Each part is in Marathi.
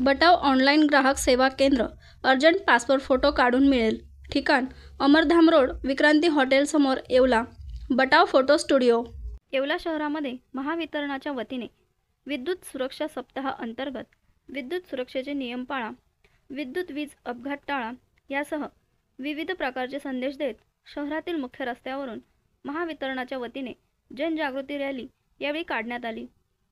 बटाव ऑनलाईन ग्राहक सेवा केंद्र। अर्जंट पासपोर्ट फोटो काढून मिळेल। ठिकाण अमरधाम रोड, विक्रांती हॉटेल समोर, येवला। Batav photo studio. येवला शहरामध्ये महावितरणाच्या वतीने विद्युत सुरक्षा सप्ताह अंतर्गत विद्युत सुरक्षेचे नियम पाळा, विद्युत वीज अपघात टाळा यासह विविध प्रकारचे संदेश देत शहरातील मुख्य रस्त्यावरून महावितरणाच्या वतीने जनजागृती रॅली यावेळी काढण्यात आली।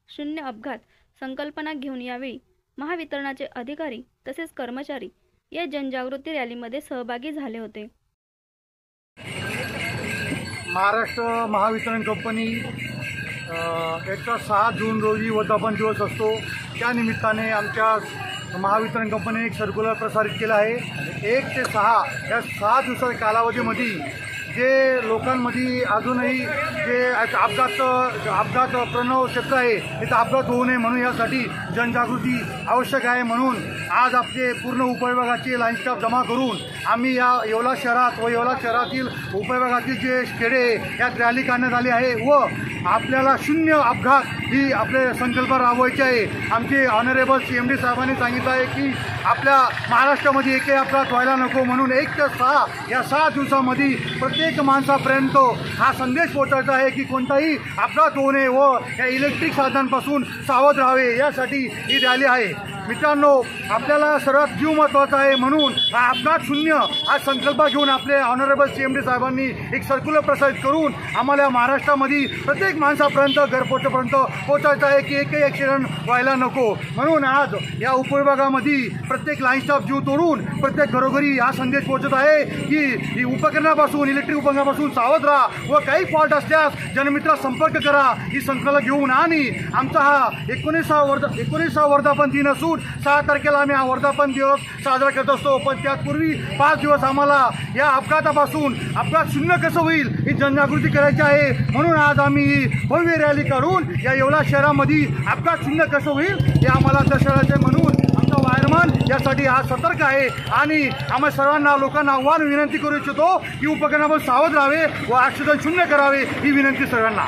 शून्य अपघात संकल्पना घेऊन यावेळी महावितरणाचे अधिकारी तसेच कर्मचारी या जनजागृती रॅलीमध्ये सहभागी झाले होते। महाराष्ट्र महावितरण कंपनी याचा 6 जून रोजी वर्धापन दिवस असतो। त्या निमित्ताने आमच्या महावितरण कंपनीने एक सर्क्युलर प्रसारित केला आहे। 1 ते 6 या 6 दिवसाच्या कालावधीमध्ये जे लोकांमध्ये अजूनही जे अपघात प्रणव क्षेत्र आहे तिथं अपघात होऊ नये म्हणून यासाठी जनजागृती आवश्यक आहे। म्हणून आज आपले पूर्ण उपविभागाचे लाईन स्टाफ जमा करून आम्ही या येवला शहरात व येवला शहरातील उपविभागातील जे खेडे यात रॅली काढण्यात आली आहे व आपल्याला शून्य अपघात ही आपले संकल्प राबवायची आहे। आमचे ऑनरेबल CMD साहेबांनी सांगितलं आहे की आपल्या महाराष्ट्रामध्ये एकही अपघात व्हायला नको म्हणून 1 ते 6 या 6 दिवसामध्ये प्रत्येक माणसापर्यंत हा संदेश पोहोचायचा आहे की कोणताही अपघात होऊ नये व या इलेक्ट्रिक साधनांपासून सावध राहावे यासाठी ही रॅली आहे। मित्रांनो, आपल्याला सर्वात जीव महत्त्वाचा आहे म्हणून हा अपघात शून्य हा संकल्प घेऊन आपले ऑनरेबल CMD साहेबांनी एक सर्क्युलर प्रसारित करून आम्हाला महाराष्ट्रामध्ये प्रत्येक माणसापर्यंत घरपोचपर्यंत पोहोचायचं आहे की एकही ॲक्सिडेंट व्हायला नको। म्हणून आज या उपविभागामध्ये प्रत्येक लाईन स्टाफ जीव तोडून प्रत्येक घरोघरी हा संदेश पोहोचत आहे की ही उपकरणापासून इलेक्ट्रिक उपकरणापासून सावध राहा व काही फॉल्ट असल्यास जनमित्र संपर्क करा ही संकल्प घेऊन। आणि आमचा हा 19वा वर्धापन दिन असून 6 तारखेला आम्ही हा वर्धापन दिवस साजरा करत असतो। पण त्यापूर्वी 5 दिवस आम्हाला या अपघातापासून अपघात शून्य कसं होईल ही जनजागृती करायची आहे। म्हणून आज आम्ही ही भव्य रॅली काढून या येवला शहरामध्ये अपघात शून्य कसं होईल हे आम्हाला दर्शवायचे म्हणून आमचा वायरमन यासाठी आज सतर्क आहे। आणि आम्हा सर्वांना लोकांना आव्हान विनंती करू इच्छितो की उपकरणावर सावध राहावे व ॲक्सिडेंट शून्य करावे ही विनंती सर्वांना।